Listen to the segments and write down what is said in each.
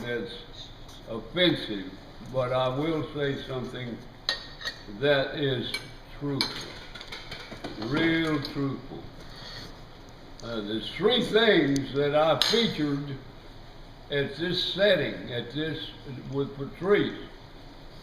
that's offensive, but I will say something that is truthful, real truthful. There's three things that I featured at this setting, with Patrice.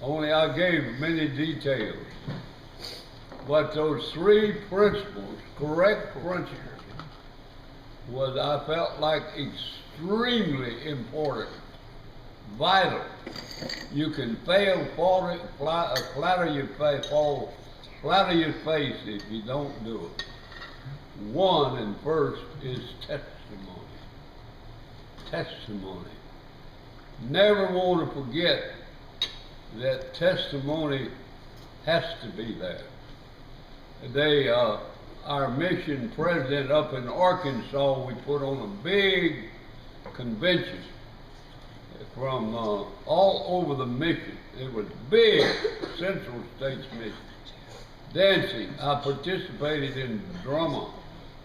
Only I gave many details. But those three principles, correct principles, was I felt like extremely important, vital. You can flatter your face if you don't do it. One and first is testimony. Testimony. Never want to forget that testimony has to be there. Our mission president up in Arkansas, we put on a big convention from all over the mission. It was big, Central States mission. Dancing, I participated in drama,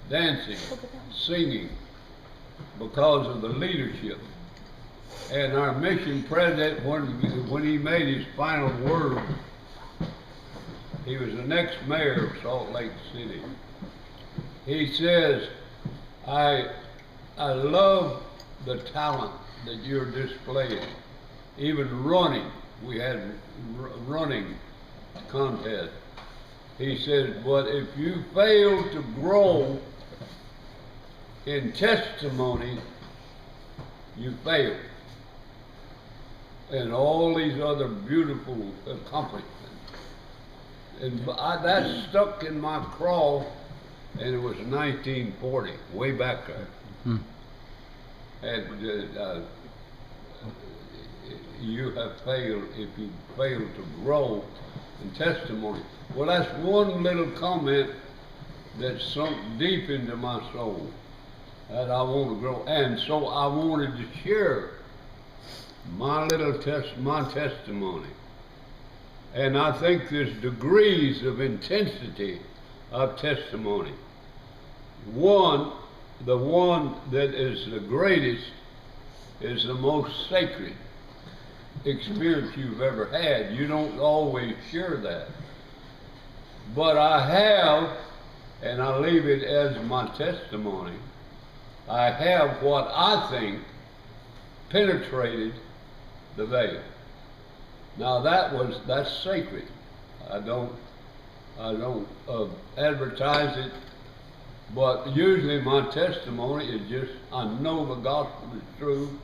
dancing, singing, because of the leadership. And our mission president, when he made his final word, he was the next mayor of Salt Lake City. He says, I love the talent that you're displaying. Even running, we had running contest. He says, but if you fail to grow in testimony, you fail. And all these other beautiful accomplishments. And that stuck in my craw, and it was 1940, way back there. And you have failed if you fail to grow in testimony. Well, that's one little comment that sunk deep into my soul, that I want to grow. And so I wanted to share my testimony. And I think there's degrees of intensity of testimony. The one that is the greatest is the most sacred experience you've ever had. You don't always share that. But I have, and I leave it as my testimony, I have what I think penetrated the veil. Now that's sacred. I don't advertise it, but usually my testimony is just, I know the gospel is true,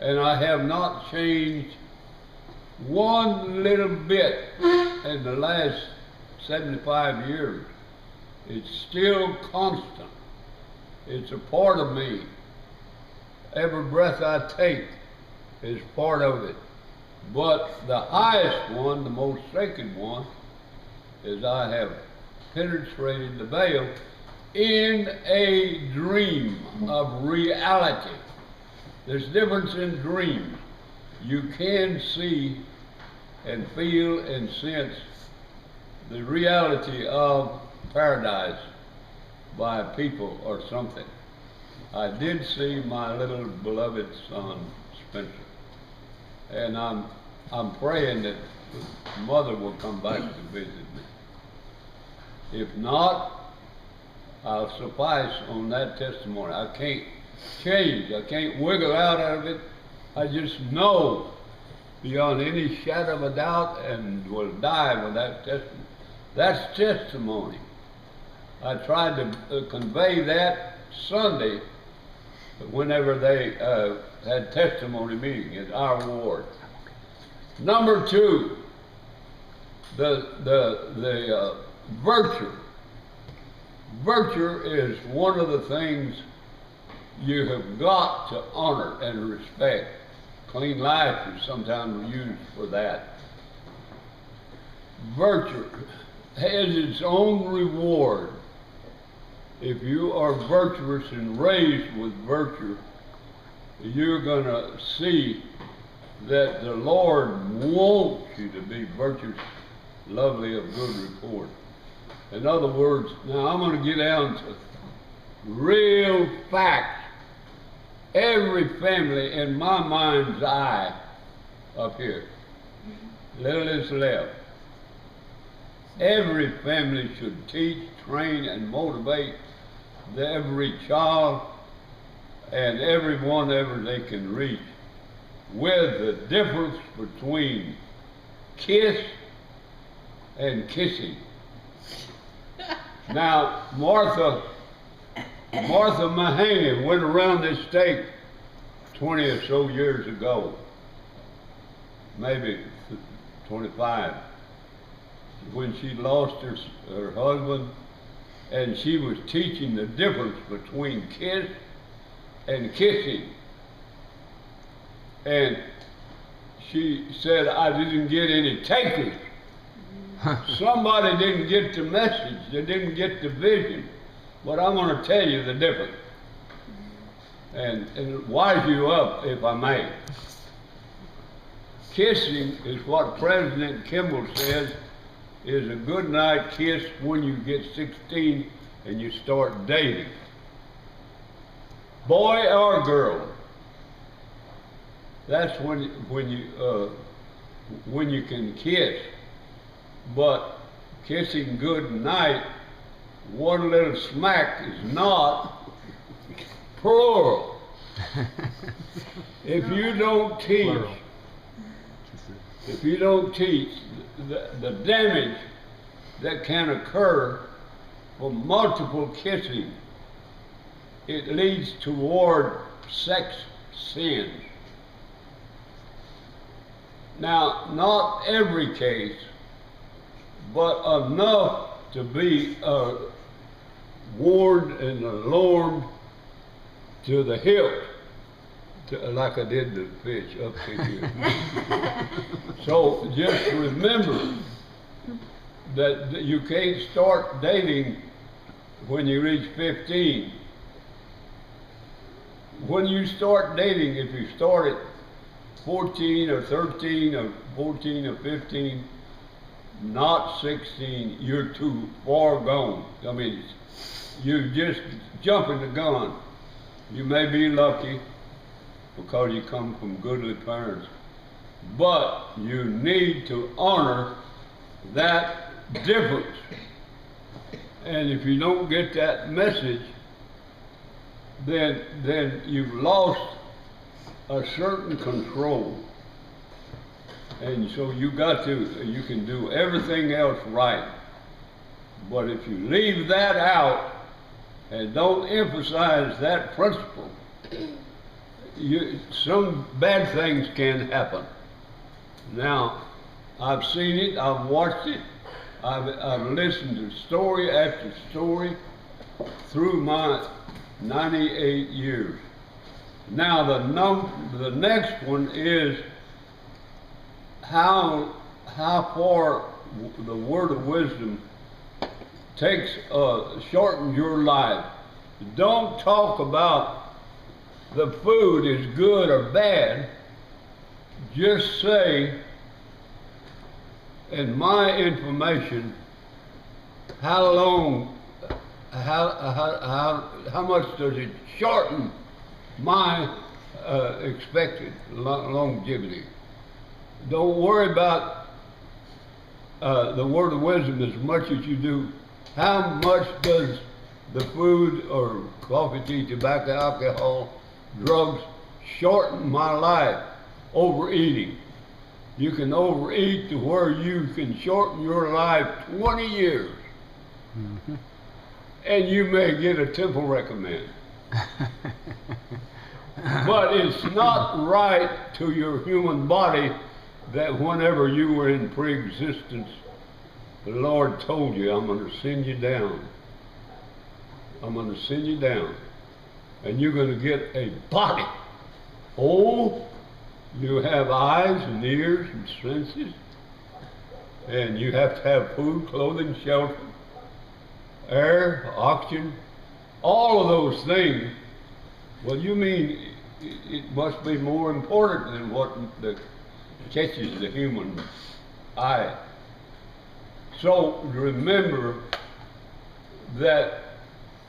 and I have not changed one little bit in the last 75 years. It's still constant. It's a part of me. Every breath I take is part of it. But the highest one, the most sacred one, is I have penetrated the veil in a dream of reality. There's difference in dreams. You can see and feel and sense the reality of paradise by people or something. I did see my little beloved son, Spencer. And I'm praying that mother will come back to visit me. If not, I'll suffice on that testimony. I can't change. I can't wiggle out of it. I just know beyond any shadow of a doubt and will die with that testimony. That's testimony. I tried to convey that Sunday whenever they had testimony meeting at our ward. Number two, the virtue. Virtue is one of the things you have got to honor and respect. Clean life is sometimes used for that. Virtue has its own reward. If you are virtuous and raised with virtue, you're going to see that the Lord wants you to be virtuous, lovely, of good report. In other words, now I'm going to get down to real facts every family in my mind's eye up here, little is left. Every family should teach, train, and motivate every child and everyone ever they can reach with the difference between kiss and kissing. Now, Martha Mahaney went around this state 20 or so years ago, maybe 25, when she lost her husband, and she was teaching the difference between kiss and kissing. And she said, I didn't get any takers. Somebody didn't get the message, they didn't get the vision. But I'm going to tell you the difference and wise you up, if I may. Kissing is what President Kimball says is a good night kiss when you get 16 and you start dating. Boy or girl, that's when you can kiss. But kissing good night, one little smack is not plural. If you don't teach, the damage that can occur from multiple kissing, it leads toward sex sins. Now, not every case, but enough to be warned and alarmed to the hilt, like I did the fish up to here. So just remember that you can't start dating when you reach 15. When you start dating, if you start at 14 or 13 or 14 or 15, not 16, you're too far gone. I mean, you're just jumping the gun. You may be lucky because you come from goodly parents, but you need to honor that difference. And if you don't get that message, then you've lost a certain control. And so you can do everything else right. But if you leave that out and don't emphasize that principle, some bad things can happen. Now, I've seen it, I've watched it, I've listened to story after story through my 98 years. Now the next one is how far the word of wisdom shortens your life. Don't talk about the food is good or bad. Just say, in my information, how much does it shorten my expected longevity? Don't worry about the word of wisdom as much as you do how much does the food or coffee, tea, tobacco, alcohol, drugs shorten my life. Overeating. You can overeat to where you can shorten your life 20 years. Mm-hmm. And you may get a temple recommend. But it's not right to your human body that whenever you were in pre-existence, the Lord told you, I'm going to send you down. I'm going to send you down. And you're going to get a body. Oh, you have eyes and ears and senses. And you have to have food, clothing, shelter, air, oxygen, all of those things. Well, you mean it must be more important than what catches the human eye. So remember that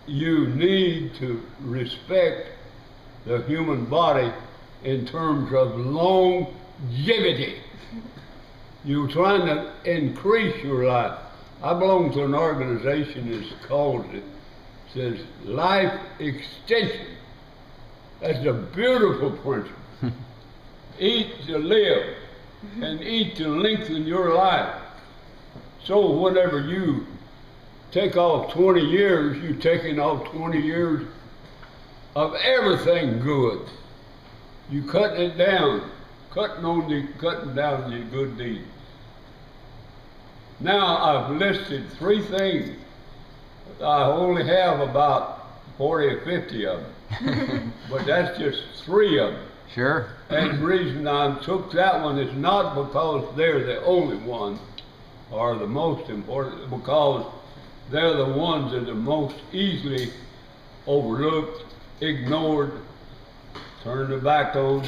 you need to respect the human body in terms of longevity. You're trying to increase your life. I belong to an organization that calls it, says life extension. That's a beautiful principle. Eat to live and eat to lengthen your life. So whenever you take off 20 years, you're taking off 20 years of everything good. You cutting it down, cutting down your good deeds. Now I've listed 3 things. I only have about 40 or 50 of them, but that's just 3 of them. Sure. And the reason I took that one is not because they're the only one or the most important, because they're the ones that are most easily overlooked, ignored, turned their back on,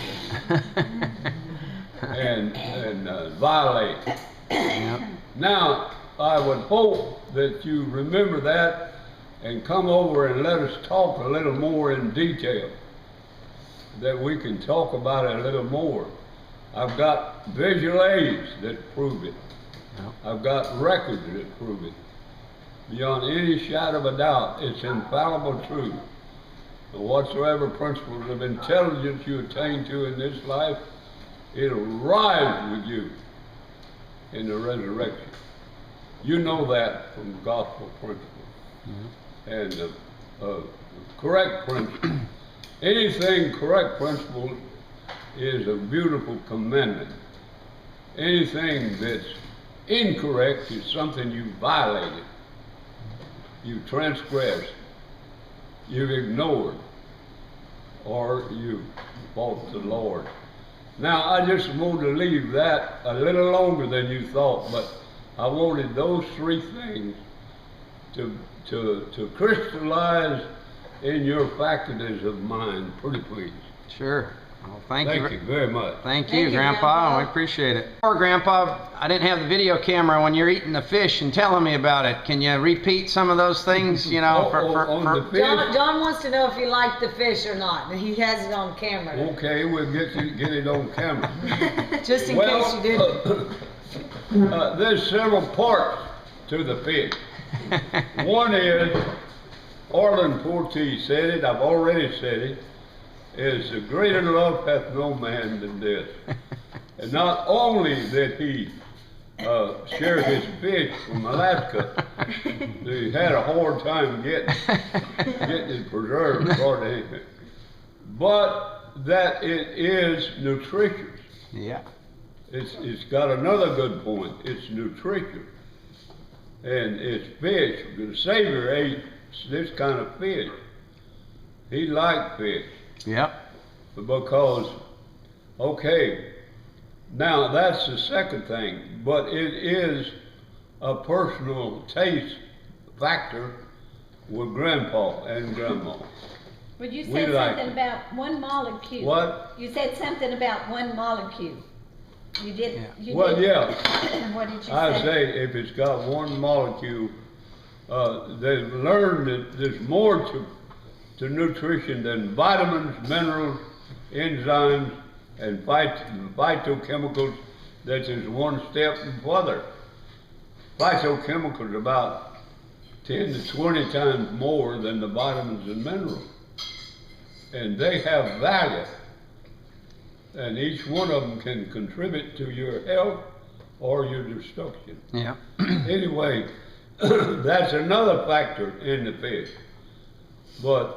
and violate. Yep. Now, I would hope that you remember that and come over and let us talk a little more in detail, that we can talk about it a little more. I've got visual aids that prove it. Yep. I've got records that prove it. Beyond any shadow of a doubt, it's infallible truth. And whatsoever principles of intelligence you attain to in this life, it'll rise with you in the resurrection. You know that from gospel principles. Mm-hmm. And correct principle. Anything correct principle is a beautiful commandment. Anything that's incorrect is something you violated, you transgressed, you've ignored, or you fought the Lord. Now, I just wanted to leave that a little longer than you thought, but I wanted those 3 things to crystallize in your faculties of mind, pretty please. Sure. Well, thank you very much. Thank you, Grandpa. We appreciate it. Or, Grandpa, I didn't have the video camera when you're eating the fish and telling me about it. Can you repeat some of those things, you know? The fish? John wants to know if you like the fish or not. He has it on camera. Okay, we'll get it on camera. Just in case you didn't. There's several parts to the fish. One is, Orland Porteous said it, I've already said it, is the greater love hath no man than this. And not only did he share his fish from Alaska, he had a hard time getting it preserved, but that it is nutritious. Yeah. It's got another good point. It's nutritious. And it's fish. The Savior ate this kind of fish. He liked fish. Yep. Because, okay, now that's the second thing, but it is a personal taste factor with Grandpa and Grandma. But you said something about 1 molecule. What? You said something about 1 molecule. You did. Yeah. You Well, did. yeah. What did you I say? say if it's got 1 molecule, they've learned that there's more to nutrition than vitamins, minerals, enzymes, and phytochemicals. That is 1 step further. Phytochemicals about 10 to 20 times more than the vitamins and minerals. And they have value. And each one of them can contribute to your health or your destruction. Yeah. Anyway, that's another factor in the fish. But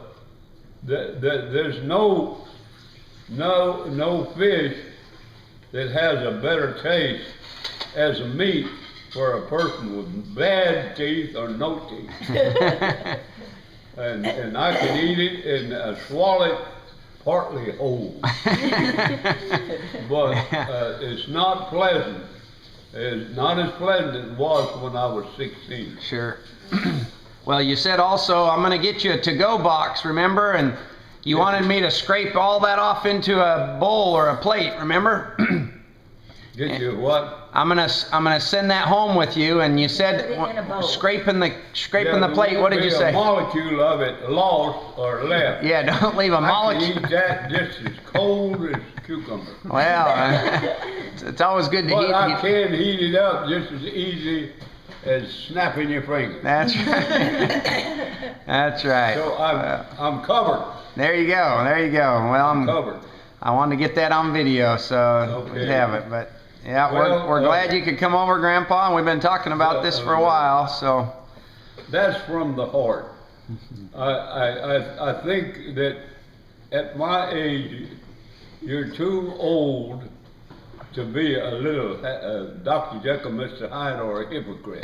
there's no fish that has a better taste as a meat for a person with bad teeth or no teeth. and I can eat it and swallow it partly whole. But it's not pleasant. It's not as pleasant as it was when I was 16. Sure. Well, you said also, I'm going to get you a to-go box, remember? And you wanted me to scrape all that off into a bowl or a plate, remember? Get you what? I'm gonna send that home with you. And you Put said it in a bowl. scraping the Yeah, plate. What did you there say? won't be a molecule of it lost or left. Yeah, don't leave a I can molecule. eat that just as cold as cucumber. Well, it's always good to But I heat. can heat it up just as easy as snapping your finger. That's right. That's right. So I'm covered. There you go. There you go. Well, Covered. I wanted to get that on video, so we Okay. have it. But yeah, Well, we're glad you could come over, Grandpa. And we've been talking about this for a while. So That's from the heart. I think that at my age, you're too old to be a little Dr. Jekyll, Mr. Hyde, or a hypocrite.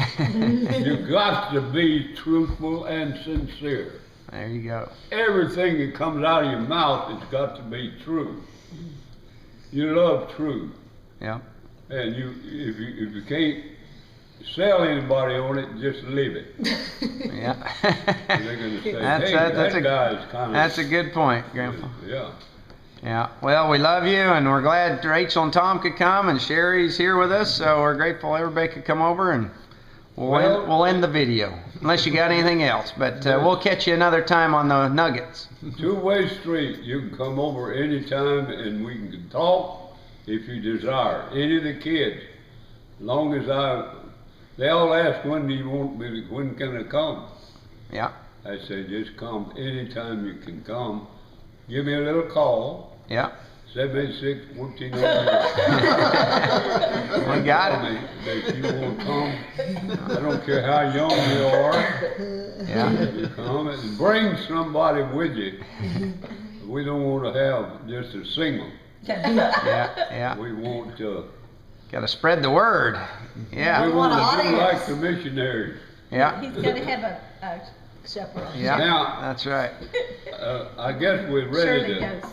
You've got to be truthful and sincere. there you go. Everything that comes out of your mouth has got to be true. You love truth. Yeah. And if you can't sell anybody on it, just leave it. Yeah. They're gonna say, That's- hey, that's that a- guy's kind of. That's a good point, Grandpa. Yeah. Yeah. Well, we love you, and we're glad Rachel and Tom could come, and Sherry's here with us. So we're grateful everybody could come over, and we'll end the video. Unless you got anything else, but we'll catch you another time on the Nuggets. Two-way street. You can come over anytime and we can talk if you desire. Any of the kids. Long as they all ask, when do you want me to, when can I come? Yeah. I say, just come anytime you can come. Give me a little call. Yeah. 786-1400. We got it. That you want to come. I don't care how young you are. Yeah. You come and bring somebody with you. We don't want to have just a single. Yeah. Yeah. We want to. Got to spread the word. We Yeah. want an to do audience. like the missionaries. Yeah. He's gonna have a chaperone. Yeah. Now- That's right. I guess we're ready Shirley to. goes.